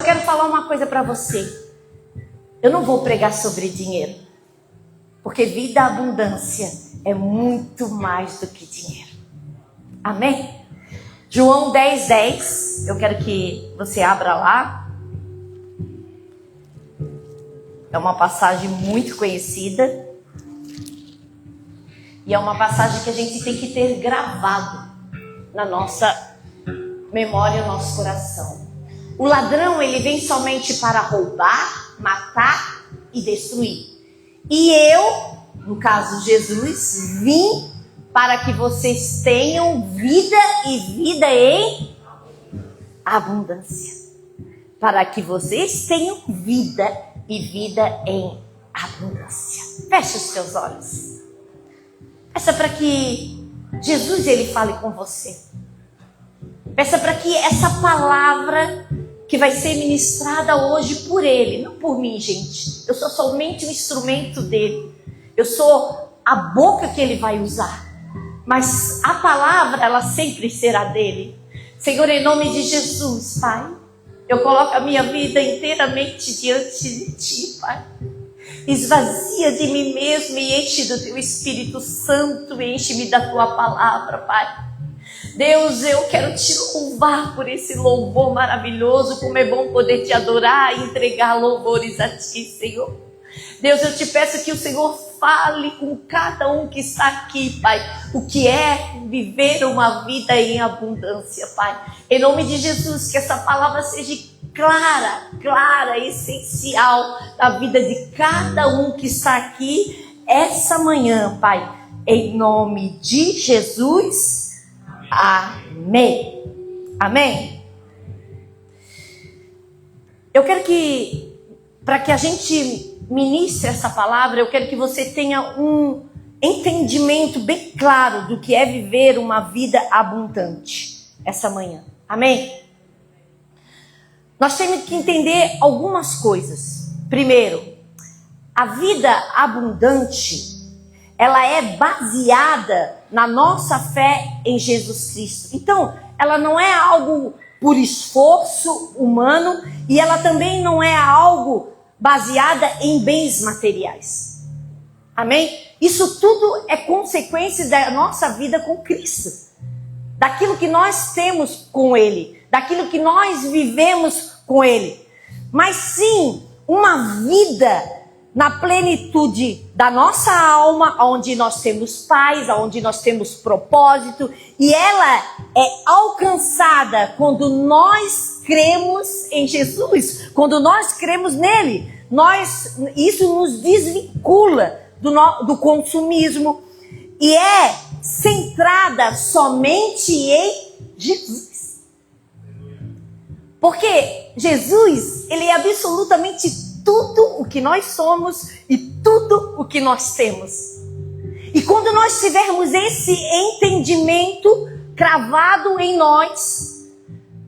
Eu quero falar uma coisa para você. Eu não vou pregar sobre dinheiro, porque vida abundância é muito mais do que dinheiro. Amém? João 10:10. Eu quero que você abra lá. É uma passagem muito conhecida. E é uma passagem que a gente tem que ter gravado na nossa memória, no nosso coração. O ladrão, ele vem somente para roubar, matar e destruir. E eu, no caso Jesus, vim para que vocês tenham vida e vida em abundância. Para que vocês tenham vida e vida em abundância. Feche os seus olhos. Peça para que Jesus ele fale com você. Peça para que essa palavra que vai ser ministrada hoje por ele, não por mim, gente. Eu sou somente um instrumento dele. Eu sou a boca que ele vai usar. Mas a palavra, ela sempre será dele. Senhor, em nome de Jesus, Pai, eu coloco a minha vida inteiramente diante de Ti, Pai. Esvazia de mim mesmo e enche do Teu Espírito Santo, enche-me da Tua palavra, Pai. Deus, eu quero Te louvar por esse louvor maravilhoso, como é bom poder Te adorar e entregar louvores a Ti, Senhor. Deus, eu Te peço que o Senhor fale com cada um que está aqui, Pai, o que é viver uma vida em abundância, Pai. Em nome de Jesus, que essa palavra seja clara, essencial na vida de cada um que está aqui essa manhã, Pai. Em nome de Jesus. Amém. Amém. Eu quero que, para que a gente ministre essa palavra, eu quero que você tenha um entendimento bem claro do que é viver uma vida abundante essa manhã. Amém? Nós temos que entender algumas coisas. Primeiro, a vida abundante, ela é baseada na nossa fé em Jesus Cristo. Então, ela não é algo por esforço humano e ela também não é algo baseada em bens materiais. Amém? Isso tudo é consequência da nossa vida com Cristo. Daquilo que nós temos com Ele. Daquilo que nós vivemos com Ele. Mas sim, uma vida na plenitude da nossa alma, onde nós temos paz, onde nós temos propósito, e ela é alcançada quando nós cremos em Jesus, quando nós cremos nele. Isso nos desvincula do consumismo e é centrada somente em Jesus. Porque Jesus, ele é absolutamente tudo o que nós somos e tudo o que nós temos. E quando nós tivermos esse entendimento cravado em nós,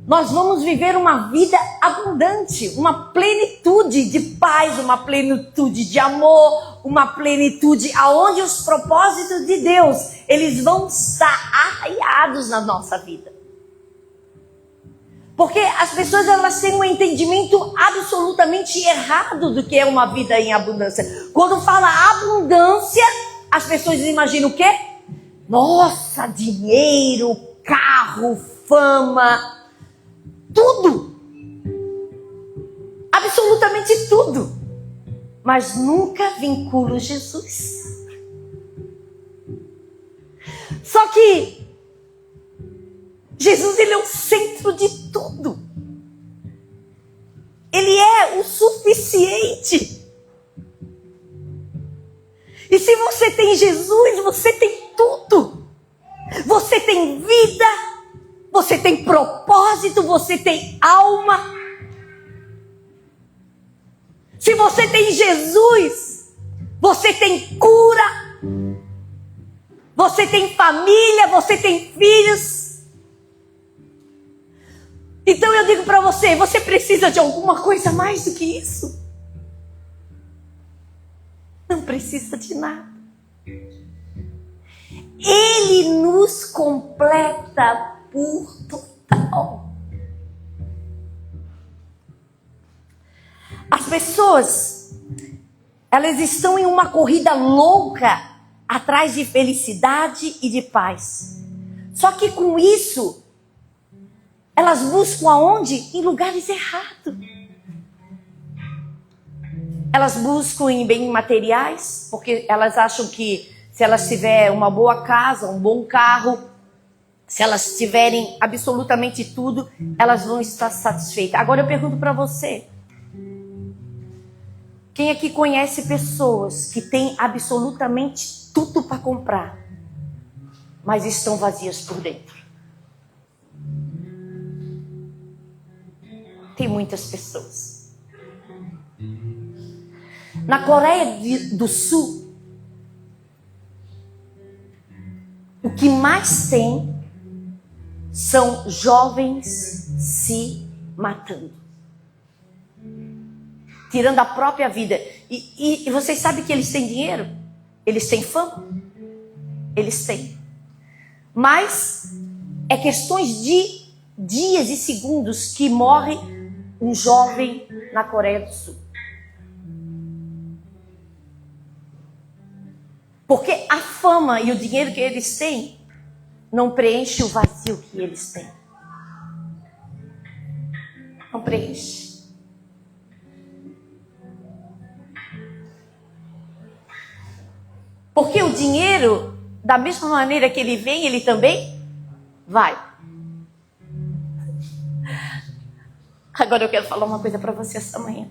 nós vamos viver uma vida abundante, uma plenitude de paz, uma plenitude de amor, uma plenitude aonde os propósitos de Deus, eles vão estar arraiados na nossa vida. Porque as pessoas, elas têm um entendimento absolutamente errado do que é uma vida em abundância. Quando fala abundância, as pessoas imaginam o quê? Nossa, dinheiro, carro, fama, tudo. Absolutamente tudo. Mas nunca vinculo Jesus. Só que Jesus, ele é o centro de tudo. Ele é o suficiente. E se você tem Jesus, você tem tudo. Você tem vida, você tem propósito, você tem alma. Se você tem Jesus, você tem cura. Você tem família, você tem filhos. Então eu digo para você, você precisa de alguma coisa mais do que isso? Não precisa de nada. Ele nos completa por total. As pessoas, elas estão em uma corrida louca atrás de felicidade e de paz. Só que com isso, elas buscam aonde? Em lugares errados. Elas buscam em bens materiais, porque elas acham que se elas tiverem uma boa casa, um bom carro, se elas tiverem absolutamente tudo, elas vão estar satisfeitas. Agora eu pergunto para você, quem aqui conhece pessoas que têm absolutamente tudo para comprar, mas estão vazias por dentro? Tem muitas pessoas. Na Coreia do Sul, o que mais tem são jovens se matando, tirando a própria vida. E vocês sabem que eles têm dinheiro? Eles têm fama? Eles têm. Mas é questões de dias e segundos que morre um jovem na Coreia do Sul. Porque a fama e o dinheiro que eles têm não preenche o vazio que eles têm. Não preenche. Porque o dinheiro, da mesma maneira que ele vem, ele também vai. Agora eu quero falar uma coisa para você essa manhã.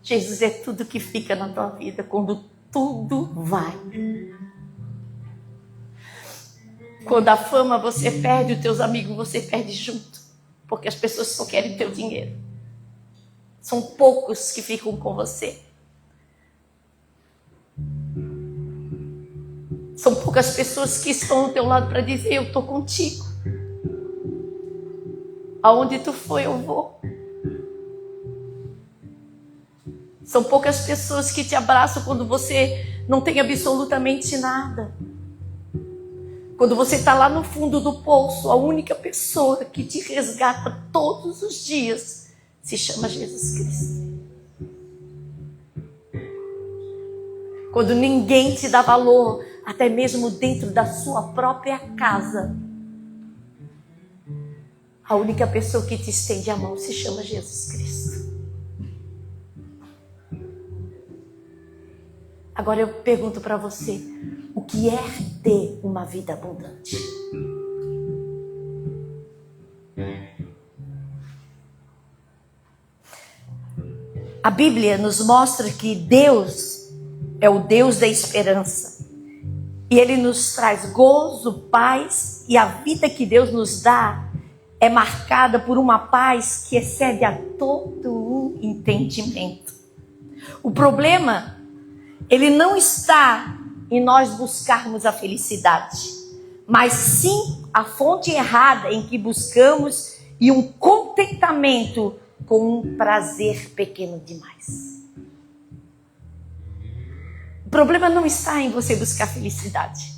Jesus é tudo que fica na tua vida quando tudo vai. Quando a fama você perde, os teus amigos você perde junto. Porque as pessoas só querem teu dinheiro. São poucos que ficam com você. São poucas pessoas que estão ao teu lado para dizer, eu estou contigo. Aonde tu for, eu vou. São poucas pessoas que te abraçam quando você não tem absolutamente nada. Quando você está lá no fundo do poço, a única pessoa que te resgata todos os dias se chama Jesus Cristo. Quando ninguém te dá valor, até mesmo dentro da sua própria casa, a única pessoa que te estende a mão se chama Jesus Cristo. Agora eu pergunto para você, o que é ter uma vida abundante? A Bíblia nos mostra que Deus é o Deus da esperança. E Ele nos traz gozo, paz, e a vida que Deus nos dá é marcada por uma paz que excede a todo o entendimento. O problema, ele não está em nós buscarmos a felicidade, mas sim a fonte errada em que buscamos e um contentamento com um prazer pequeno demais. O problema não está em você buscar felicidade,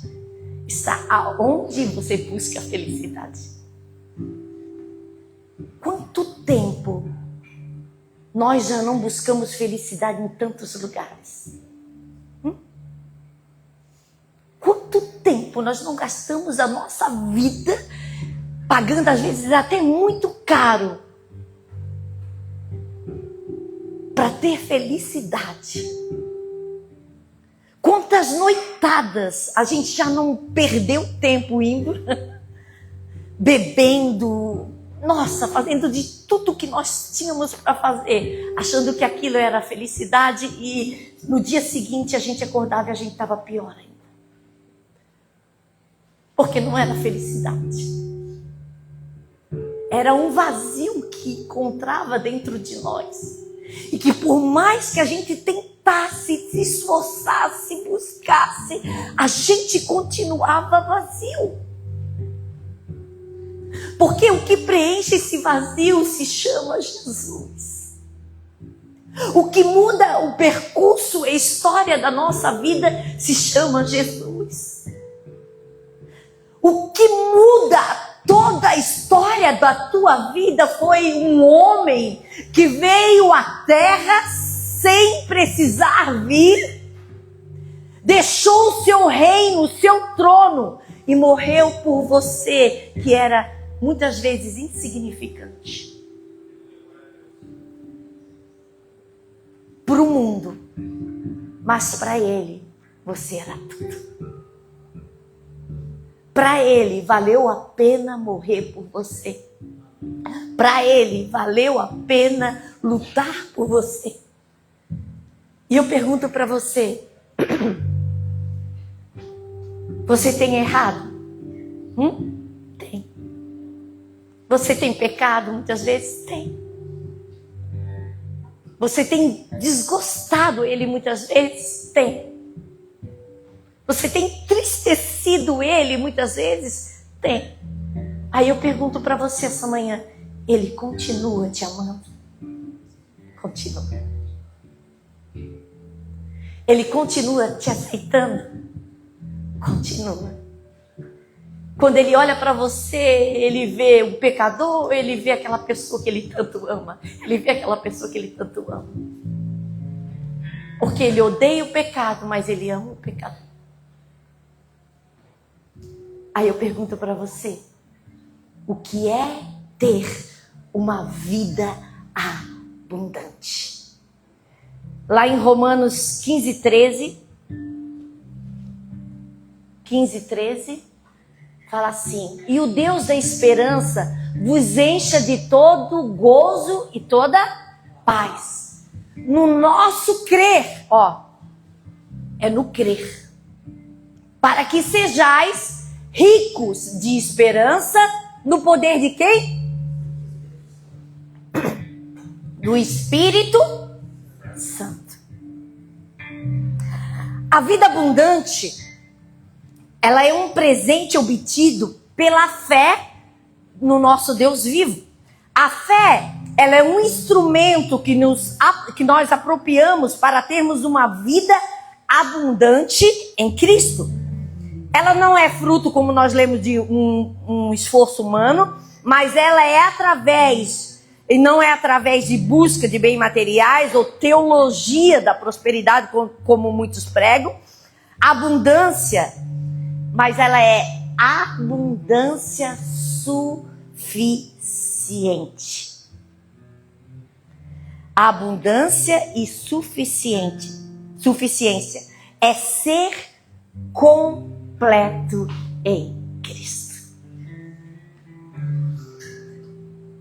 está aonde você busca a felicidade. Quanto tempo nós já não buscamos felicidade em tantos lugares? Quanto tempo nós não gastamos a nossa vida pagando às vezes até muito caro para ter felicidade? Quantas noitadas a gente já não perdeu tempo indo, bebendo, nossa, fazendo de tudo que nós tínhamos para fazer, achando que aquilo era felicidade, e no dia seguinte a gente acordava e a gente estava pior ainda. Porque não era felicidade. Era um vazio que encontrava dentro de nós. E que por mais que a gente tentasse, se esforçasse, buscasse, a gente continuava vazio. Porque o que preenche esse vazio se chama Jesus. O que muda o percurso, a história da nossa vida se chama Jesus. O que muda Toda a história da tua vida foi um homem que veio à terra sem precisar vir, deixou o seu reino, o seu trono e morreu por você, que era muitas vezes insignificante. Para o mundo, mas para ele você era tudo. Para ele valeu a pena morrer por você. Para ele valeu a pena lutar por você. E eu pergunto para você, você tem errado? Tem. Você tem pecado muitas vezes? Tem. Você tem desgostado ele muitas vezes? Tem. Você tem entristecido ele muitas vezes? Tem. Aí eu pergunto para você essa manhã, ele continua te amando? Continua. Ele continua te aceitando? Continua. Quando ele olha para você, ele vê um pecador, ele vê aquela pessoa que ele tanto ama. Ele vê aquela pessoa que ele tanto ama. Porque ele odeia o pecado, mas ele ama o pecador. Aí eu pergunto para você, o que é ter uma vida abundante? Lá em Romanos 15:13, fala assim: e o Deus da esperança vos encha de todo gozo e toda paz no nosso crer, é no crer, para que sejais ricos de esperança no poder de quem? Do Espírito Santo. A vida abundante, ela é um presente obtido pela fé no nosso Deus vivo. A fé, ela é um instrumento que nós apropriamos para termos uma vida abundante em Cristo. Ela não é fruto, como nós lemos, de um esforço humano, mas ela é e não é através de busca de bens materiais ou teologia da prosperidade, como muitos pregam. Abundância, mas ela é abundância suficiente. Abundância e suficiência é ser completo em Cristo.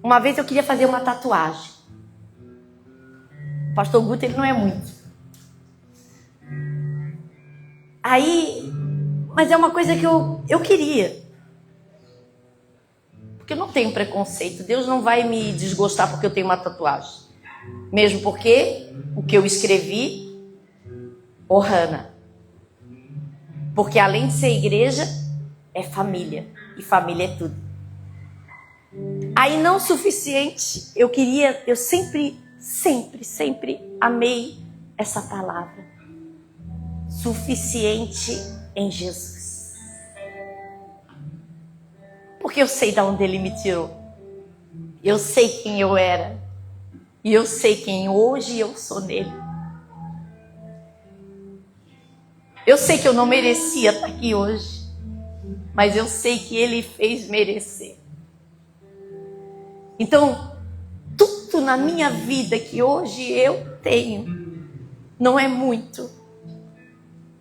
Uma vez eu queria fazer uma tatuagem. O pastor Guto, ele não é muito. Mas é uma coisa que eu queria. Porque eu não tenho preconceito. Deus não vai me desgostar porque eu tenho uma tatuagem. Mesmo porque o que eu escrevi, Ohana. Porque além de ser igreja, é família. E família é tudo. Aí não suficiente, eu sempre amei essa palavra. Suficiente em Jesus. Porque eu sei de onde ele me tirou. Eu sei quem eu era. E eu sei quem hoje eu sou nele. Eu sei que eu não merecia estar aqui hoje, mas eu sei que ele fez merecer. Então, tudo na minha vida que hoje eu tenho, não é muito,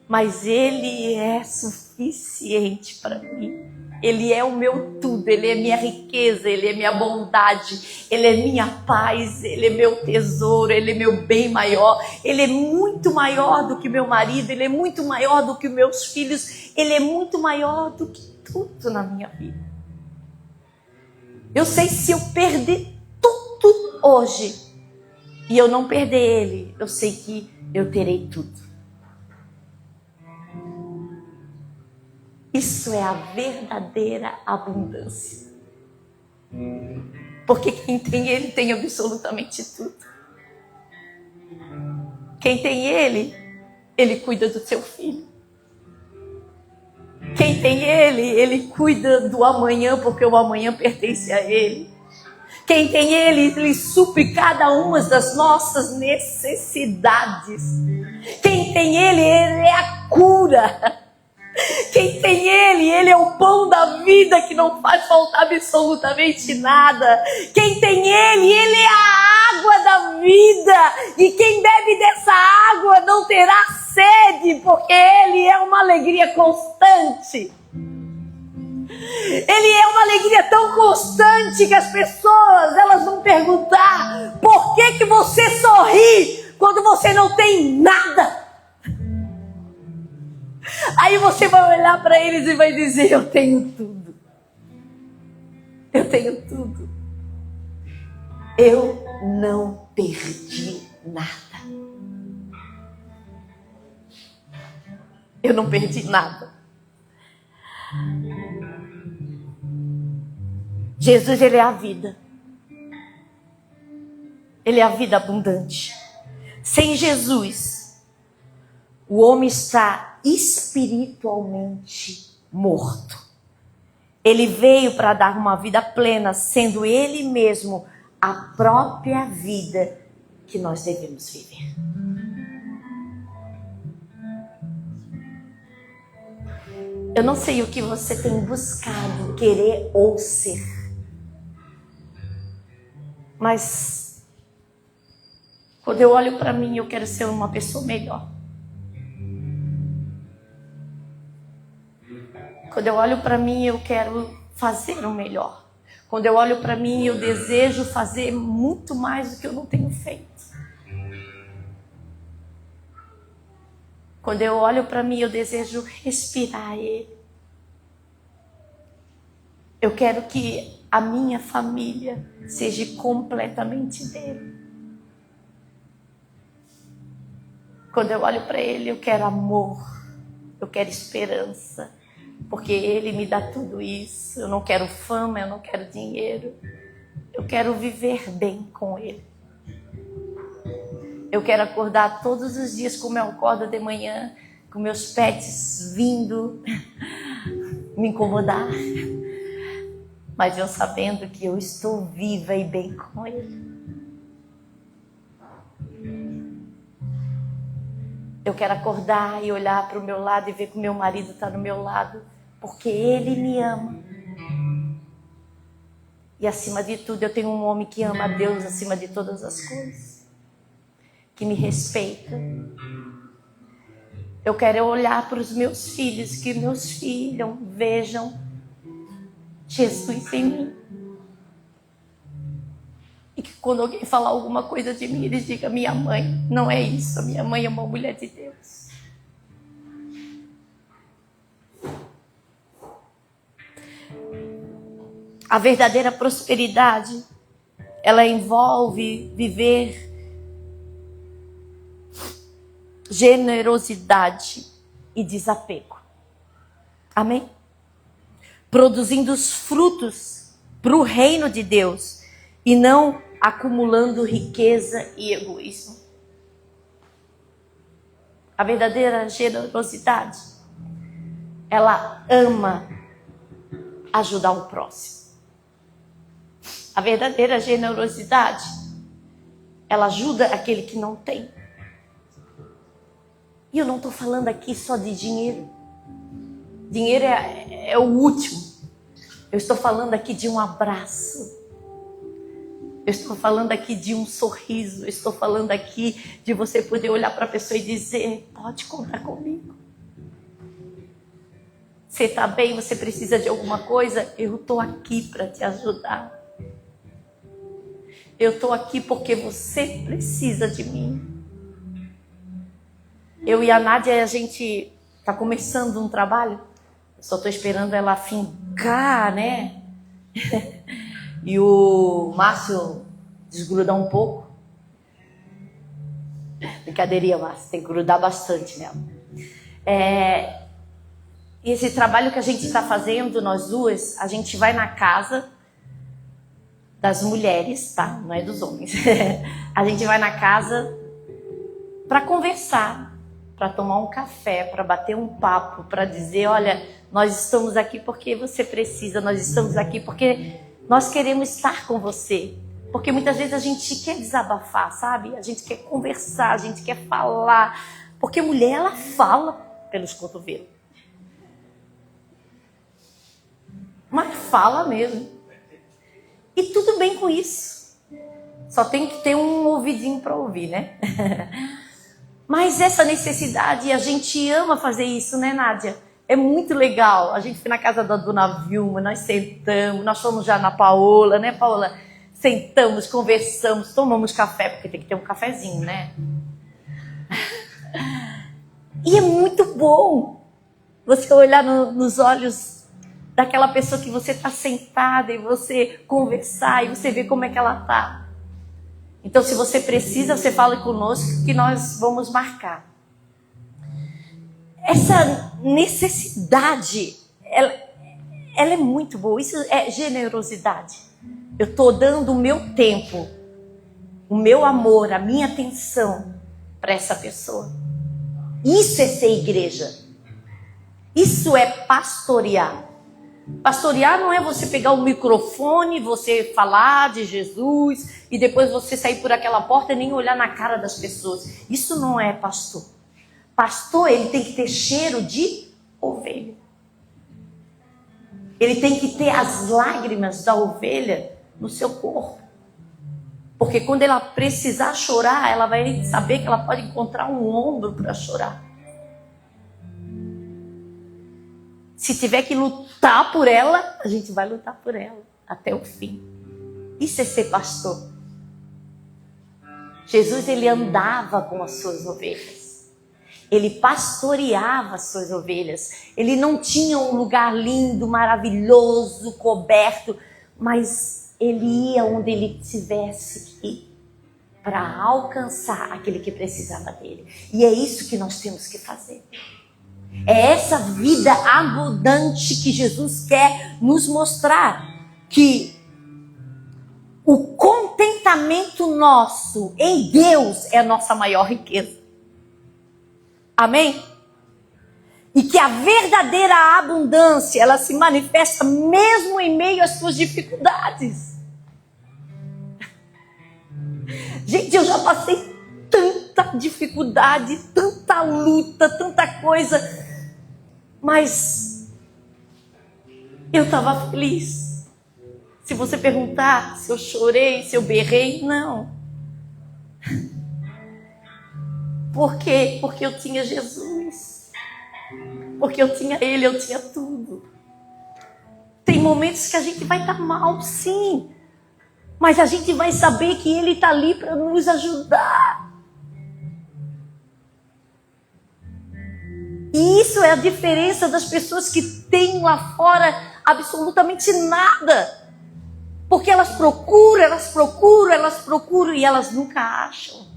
mas ele é suficiente para mim. Ele é o meu tudo, ele é minha riqueza, ele é minha bondade, ele é minha paz, ele é meu tesouro, ele é meu bem maior. Ele é muito maior do que meu marido, ele é muito maior do que meus filhos, ele é muito maior do que tudo na minha vida. Eu sei, se eu perder tudo hoje e eu não perder ele, eu sei que eu terei tudo. Isso é a verdadeira abundância. Porque quem tem ele tem absolutamente tudo. Quem tem ele, ele cuida do seu filho. Quem tem ele cuida do amanhã, porque o amanhã pertence a ele. Quem tem ele supre cada uma das nossas necessidades. Quem tem ele é a cura. Quem tem ele é o pão da vida que não faz faltar absolutamente nada. Quem tem ele é a água da vida. E quem bebe dessa água não terá sede, porque ele é uma alegria constante. Ele é uma alegria tão constante que as pessoas, elas vão perguntar: por que você sorri quando você não tem nada? Aí você vai olhar para eles e vai dizer: eu tenho tudo. Eu tenho tudo. Eu não perdi nada. Eu não perdi nada. Jesus, ele é a vida. Ele é a vida abundante. Sem Jesus, o homem está espiritualmente morto. Ele veio para dar uma vida plena, sendo ele mesmo a própria vida que nós devemos viver. Eu não sei o que você tem buscado, querer ou ser. Mas quando eu olho para mim, eu quero ser uma pessoa melhor. Quando eu olho para mim, eu quero fazer o melhor. Quando eu olho para mim, eu desejo fazer muito mais do que eu não tenho feito. Quando eu olho para mim, eu desejo respirar Ele. Eu quero que a minha família seja completamente dele. Quando eu olho para Ele, eu quero amor, eu quero esperança, porque Ele me dá tudo isso. Eu não quero fama, eu não quero dinheiro. Eu quero viver bem com Ele. Eu quero acordar todos os dias como eu acordo de manhã, com meus pets vindo me incomodar, mas eu sabendo que eu estou viva e bem com Ele. Eu quero acordar e olhar para o meu lado e ver que o meu marido está do meu lado, porque Ele me ama. E acima de tudo, eu tenho um homem que ama a Deus acima de todas as coisas, que me respeita. Eu quero olhar para os meus filhos, que meus filhos vejam Jesus em mim. E que quando alguém falar alguma coisa de mim, eles digam: minha mãe não é isso, a minha mãe é uma mulher de Deus. A verdadeira prosperidade, ela envolve viver generosidade e desapego. Amém? Produzindo os frutos para o reino de Deus e não acumulando riqueza e egoísmo. A verdadeira generosidade, ela ama ajudar o próximo. A verdadeira generosidade, ela ajuda aquele que não tem. E eu não estou falando aqui só de dinheiro. Dinheiro é o último. Eu estou falando aqui de um abraço. Eu estou falando aqui de um sorriso. Eu estou falando aqui de você poder olhar para a pessoa e dizer: pode contar comigo. Você está bem? Você precisa de alguma coisa? Eu estou aqui para te ajudar. Eu estou aqui porque você precisa de mim. Eu e a Nádia, a gente está começando um trabalho. Só estou esperando ela fincar, né? E o Márcio desgrudar um pouco. Brincadeirinha, Márcio. Tem que grudar bastante nela. E esse trabalho que a gente está fazendo, nós duas, a gente vai na casa das mulheres, tá? Não é dos homens. A gente vai na casa para conversar. para tomar um café, para bater um papo, para dizer, olha, nós estamos aqui porque você precisa, nós estamos aqui porque nós queremos estar com você. Porque muitas vezes a gente quer desabafar, sabe? A gente quer conversar, a gente quer falar. Porque mulher, ela fala pelos cotovelos. Mas fala mesmo. E tudo bem com isso. Só tem que ter um ouvidinho para ouvir, né? Mas essa necessidade, a gente ama fazer isso, né, Nádia? É muito legal. A gente foi na casa da dona Vilma, nós sentamos, nós fomos já na Paola, né, Paola? Sentamos, conversamos, tomamos café, porque tem que ter um cafezinho, né? E é muito bom você olhar nos olhos daquela pessoa que você está sentada e você conversar e você ver como é que ela está. Então, se você precisa, você fala conosco que nós vamos marcar. Essa necessidade, ela é muito boa. Isso é generosidade. Eu estou dando o meu tempo, o meu amor, a minha atenção para essa pessoa. Isso é ser igreja. Isso é pastorear. Pastorear não é você pegar o microfone, você falar de Jesus e depois você sair por aquela porta e nem olhar na cara das pessoas. Isso não é pastor. Pastor, ele tem que ter cheiro de ovelha. Ele tem que ter as lágrimas da ovelha no seu corpo. Porque quando ela precisar chorar, ela vai saber que ela pode encontrar um ombro para chorar. Se tiver que lutar por ela, a gente vai lutar por ela até o fim. Isso é ser pastor. Jesus, ele andava com as suas ovelhas. Ele pastoreava as suas ovelhas. Ele não tinha um lugar lindo, maravilhoso, coberto, mas ele ia onde ele tivesse que ir para alcançar aquele que precisava dele. E é isso que nós temos que fazer. É essa vida abundante que Jesus quer nos mostrar. Que o contentamento nosso em Deus é a nossa maior riqueza. Amém? E que a verdadeira abundância, ela se manifesta mesmo em meio às suas dificuldades. Gente, eu já passei tanta dificuldade, tanta luta, tanta coisa. Mas eu estava feliz. Se você perguntar se eu chorei, se eu berrei, não. Por quê? Porque eu tinha Jesus. Porque eu tinha Ele, eu tinha tudo. Tem momentos que a gente vai estar mal, sim. Mas a gente vai saber que Ele está ali para nos ajudar. E isso é a diferença das pessoas que têm lá fora absolutamente nada. Porque elas procuram e elas nunca acham.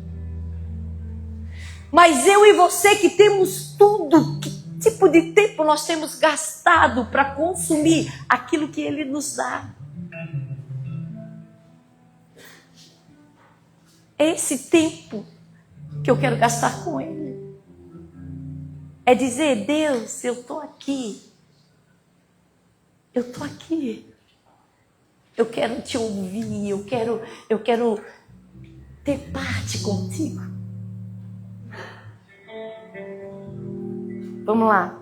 Mas eu e você que temos tudo, que tipo de tempo nós temos gastado para consumir aquilo que Ele nos dá? É esse tempo que eu quero gastar com Ele. É dizer, Deus, eu estou aqui. Eu estou aqui. Eu quero te ouvir, eu quero ter parte contigo. Vamos lá.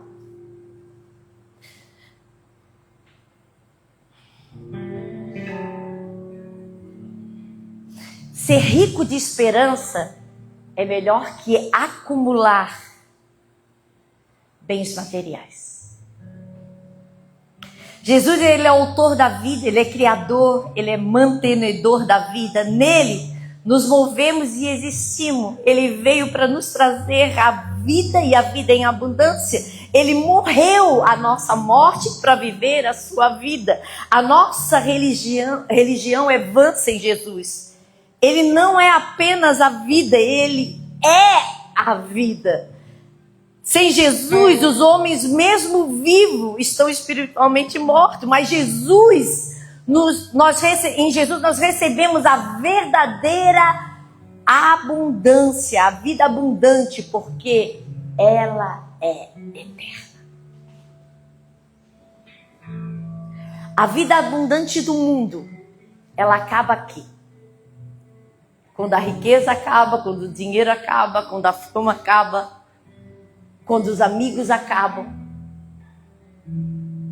Ser rico de esperança é melhor que acumular bens materiais. Jesus, ele é autor da vida, ele é criador, ele é mantenedor da vida. Nele nos movemos e existimos. Ele veio para nos trazer a vida e a vida em abundância. Ele morreu a nossa morte para viver a sua vida. A nossa religião é vã sem Jesus. Ele não é apenas a vida, ele é a vida. Sem Jesus, os homens, mesmo vivos, estão espiritualmente mortos. Mas em Jesus nós recebemos a verdadeira abundância, a vida abundante, porque ela é eterna. A vida abundante do mundo, ela acaba aqui. Quando a riqueza acaba, quando o dinheiro acaba, quando a fama acaba, quando os amigos acabam.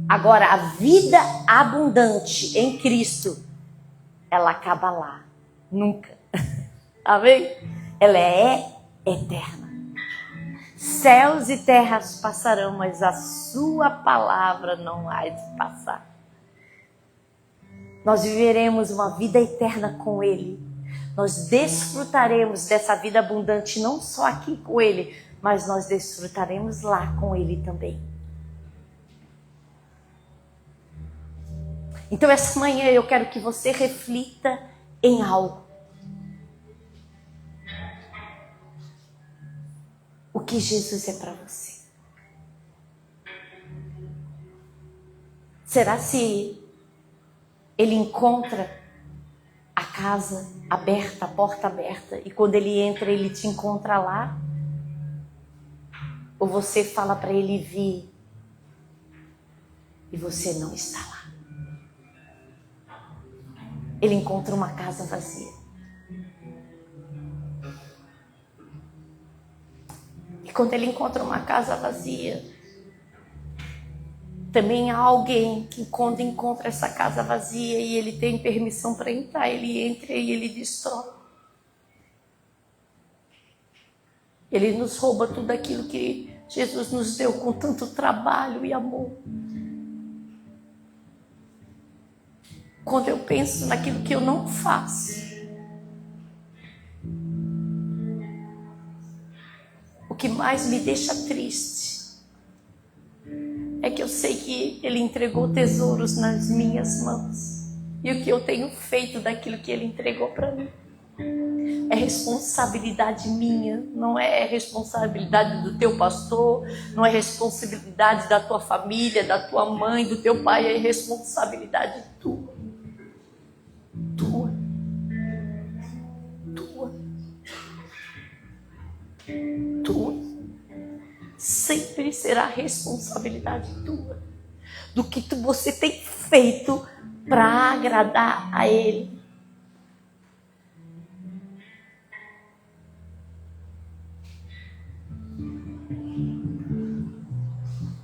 Agora, a vida abundante em Cristo, ela acaba lá. Nunca. Amém? Ela é eterna. Céus e terras passarão, mas a sua palavra não há de passar. Nós viveremos uma vida eterna com Ele. Nós desfrutaremos dessa vida abundante, não só aqui com Ele, mas nós desfrutaremos lá com Ele também. Então essa manhã eu quero que você reflita em algo. O que Jesus é para você? Será se Ele encontra a casa aberta, a porta aberta, e quando Ele entra, Ele te encontra lá? Ou você fala para Ele vir e você não está lá? Ele encontra uma casa vazia. E quando Ele encontra uma casa vazia, também há alguém que quando encontra essa casa vazia e ele tem permissão para entrar, ele entra e ele destrói. Ele nos rouba tudo aquilo que Jesus nos deu com tanto trabalho e amor. Quando eu penso naquilo que eu não faço, o que mais me deixa triste é que eu sei que Ele entregou tesouros nas minhas mãos. E o que eu tenho feito daquilo que Ele entregou para mim é responsabilidade minha, não é responsabilidade do teu pastor, não é responsabilidade da tua família, da tua mãe, do teu pai, é responsabilidade tua. Tua. Sempre será responsabilidade tua. Do que você tem feito para agradar a Ele.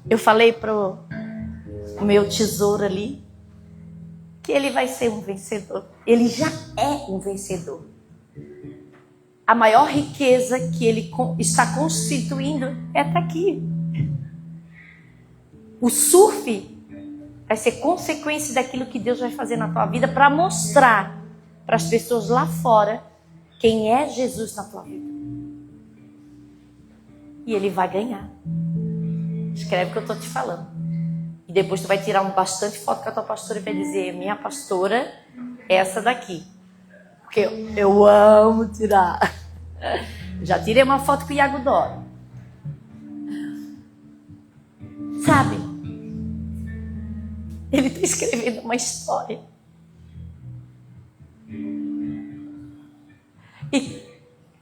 Eu falei pro meu tesouro ali que ele vai ser um vencedor. Ele já é um vencedor. A maior riqueza que ele está constituindo é estar aqui. O surf vai ser consequência daquilo que Deus vai fazer na tua vida para mostrar para as pessoas lá fora quem é Jesus na tua vida. E ele vai ganhar. Escreve o que eu estou te falando. E depois tu vai tirar bastante foto com a tua pastora e vai dizer: minha pastora é essa daqui. Porque eu amo tirar. Já tirei uma foto com o Iago Doro. Sabe? Ele está escrevendo uma história. E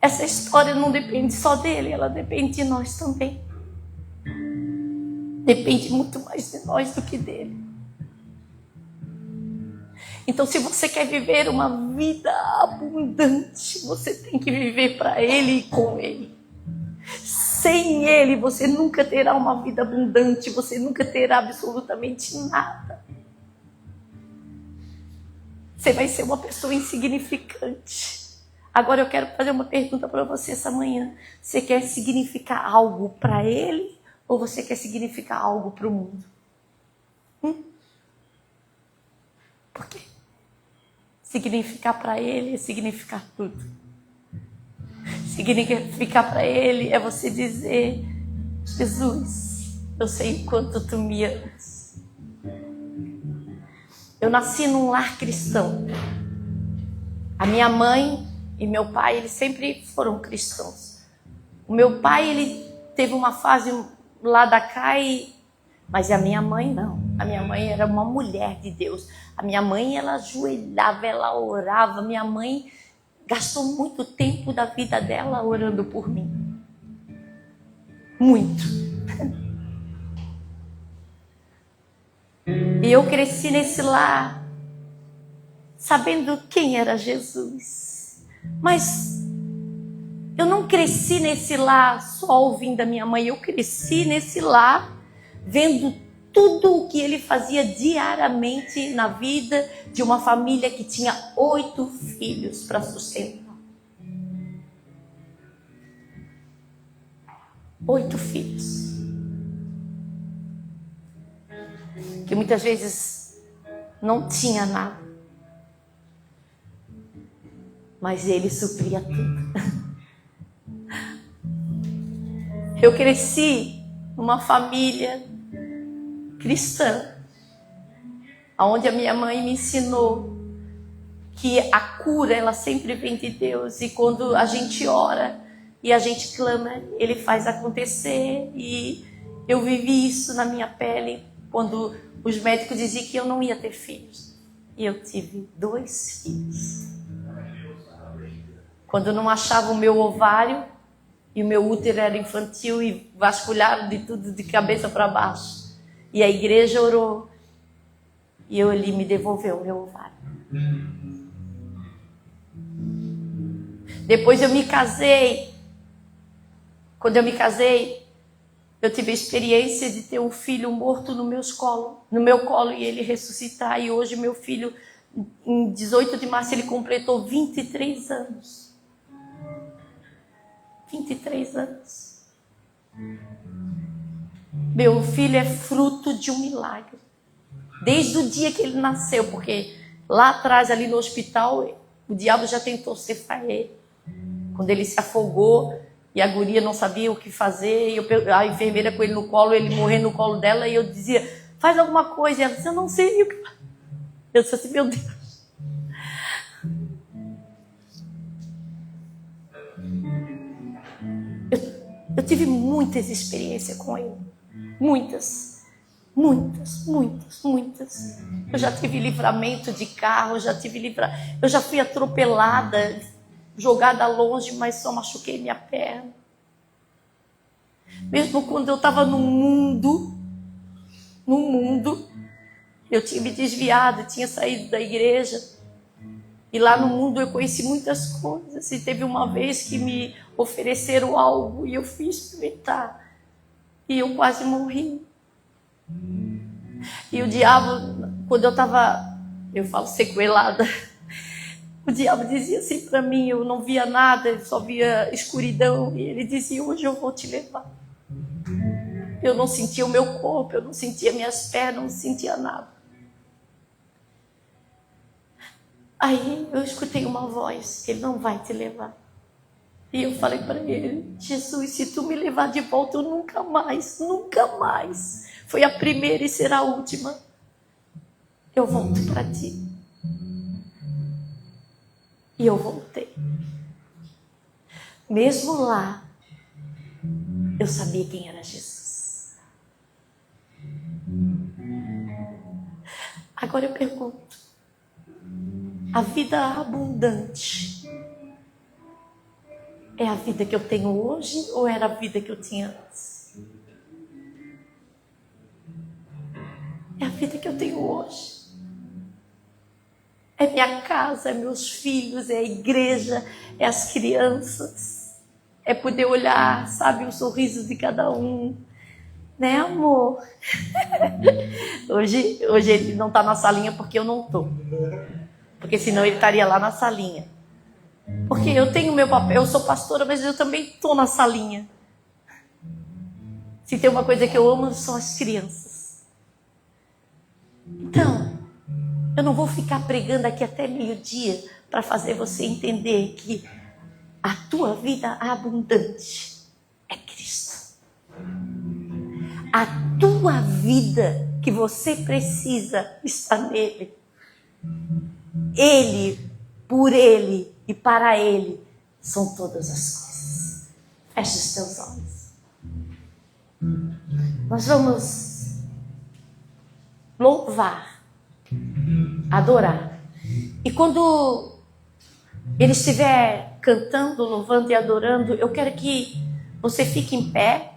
essa história não depende só dele, ela depende de nós também. Depende muito mais de nós do que dele. Então, se você quer viver uma vida abundante, você tem que viver para Ele e com Ele. Sem Ele, você nunca terá uma vida abundante, você nunca terá absolutamente nada. Você vai ser uma pessoa insignificante. Agora eu quero fazer uma pergunta para você essa manhã. Você quer significar algo para Ele ou você quer significar algo para o mundo? Por quê? Significar para Ele é significar tudo. Significar para Ele é você dizer: Jesus, eu sei o quanto tu me amas. Eu nasci num lar cristão. A minha mãe e meu pai, eles sempre foram cristãos. O meu pai, ele teve uma fase lá da cá, mas a minha mãe não. A minha mãe era uma mulher de Deus. A minha mãe, ela ajoelhava, ela orava. Minha mãe gastou muito tempo da vida dela orando por mim. Muito. E eu cresci nesse lar, sabendo quem era Jesus. Mas eu não cresci nesse lar só ouvindo a minha mãe. Eu cresci nesse lar vendo tudo o que ele fazia diariamente na vida de uma família que tinha 8 filhos para sustentar. 8 filhos. Que muitas vezes não tinha nada. Mas ele supria tudo. Eu cresci numa família cristã, onde a minha mãe me ensinou que a cura, ela sempre vem de Deus. E quando a gente ora e a gente clama, Ele faz acontecer. E eu vivi isso na minha pele quando os médicos diziam que eu não ia ter filhos. E eu tive 2 filhos. Quando não achava o meu ovário e o meu útero era infantil e vasculhado de tudo de cabeça para baixo. E a igreja orou e ele me devolveu o meu ovário. Depois eu me casei. Quando eu me casei, eu tive a experiência de ter um filho morto no meu colo e ele ressuscitar. E hoje meu filho, em 18 de março, ele completou 23 anos. 23 anos. Meu filho é fruto de um milagre. Desde o dia que ele nasceu, porque lá atrás, ali no hospital, o diabo já tentou ceifar ele. Quando ele se afogou e a guria não sabia o que fazer, e a enfermeira com ele no colo, ele morrendo no colo dela, e eu dizia, faz alguma coisa. E ela disse, eu não sei o que fazer. Eu disse assim, meu Deus. Eu tive muitas experiências com ele. Muitas. Eu já tive livramento de carro, eu já fui atropelada, jogada longe, mas só machuquei minha perna. Mesmo quando eu estava no mundo, eu tinha me desviado, tinha saído da igreja. E lá no mundo eu conheci muitas coisas. E teve uma vez que me ofereceram algo e eu fui experimentar. E eu quase morri. E o diabo, quando eu estava, eu falo sequelada, o diabo dizia assim para mim, eu não via nada, eu só via escuridão. E ele dizia, hoje eu vou te levar. Eu não sentia o meu corpo, eu não sentia minhas pernas, não sentia nada. Aí eu escutei uma voz, ele não vai te levar. E eu falei para ele, Jesus, se tu me levar de volta, eu nunca mais. Foi a primeira e será a última. Eu volto para ti. E eu voltei. Mesmo lá, eu sabia quem era Jesus. Agora eu pergunto, a vida abundante é a vida que eu tenho hoje ou era a vida que eu tinha antes? É a vida que eu tenho hoje. É minha casa, é meus filhos, é a igreja, é as crianças. É poder olhar, sabe, o sorriso de cada um. Né, amor? Hoje ele não está na salinha porque eu não estou. Porque senão ele estaria lá na salinha. Porque eu tenho meu papel, eu sou pastora, mas eu também estou na salinha. Se tem uma coisa que eu amo, são as crianças. Então, eu não vou ficar pregando aqui até meio-dia para fazer você entender que a tua vida abundante é Cristo. A tua vida que você precisa está nele. Ele, por ele e para ele são todas as coisas. Feche os teus olhos. Nós vamos louvar, adorar. E quando ele estiver cantando, louvando e adorando, eu quero que você fique em pé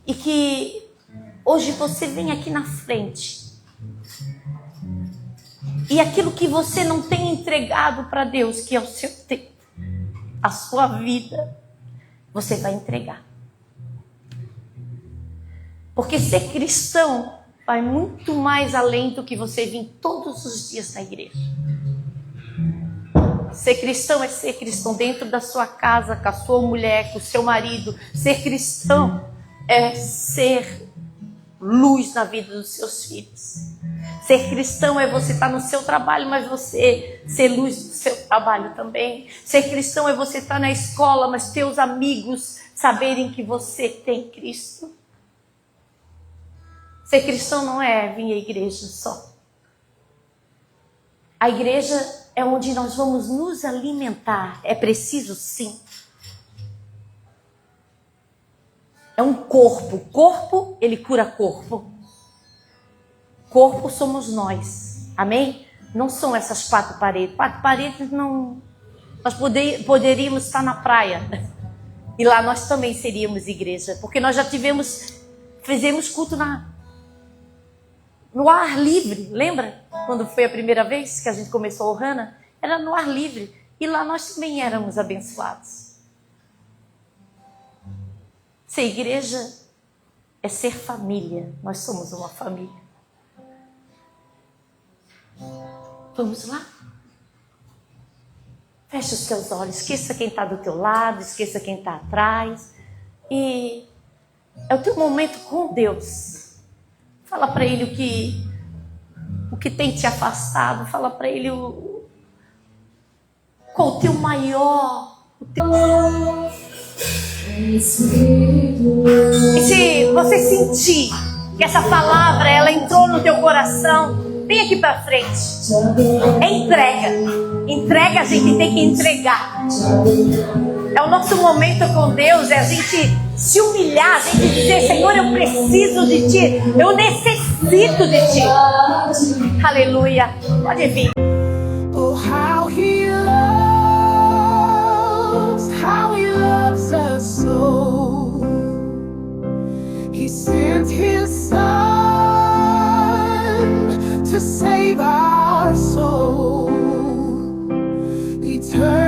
E que hoje você vem aqui na frente. E aquilo que você não tem entregado para Deus, que é o seu tempo, a sua vida, você vai entregar. Porque ser cristão vai muito mais além do que você vir todos os dias na igreja. Ser cristão é ser cristão dentro da sua casa, com a sua mulher, com o seu marido. Ser cristão é ser luz na vida dos seus filhos. Ser cristão é você estar no seu trabalho, mas você ser luz do seu trabalho também. Ser cristão é você estar na escola, mas teus amigos saberem que você tem Cristo. Ser cristão não é vir à igreja só. A igreja é onde nós vamos nos alimentar. É preciso, sim. É um corpo. Corpo, ele cura corpo. Corpo somos nós. Amém? Não são essas 4 paredes. 4 paredes não... Nós poderíamos estar na praia. E lá nós também seríamos igreja. Porque nós já fizemos culto no ar livre. Lembra? Quando foi a primeira vez que a gente começou a Ohana? Era no ar livre. E lá nós também éramos abençoados. Ser igreja é ser família. Nós somos uma família. Vamos lá? Feche os teus olhos. Esqueça quem está do teu lado. Esqueça quem está atrás. E é o teu momento com Deus. Fala para Ele o que tem te afastado. Fala para Ele qual o teu maior... E se você sentir que essa palavra ela entrou no teu coração, vem aqui para frente. É entrega, a gente tem que entregar. É o nosso momento com Deus, é a gente se humilhar, a gente dizer: Senhor, eu preciso de Ti, eu necessito de Ti. Aleluia. Pode vir. Oh, how He loves us so. He sent His Son to save our soul. Eternal.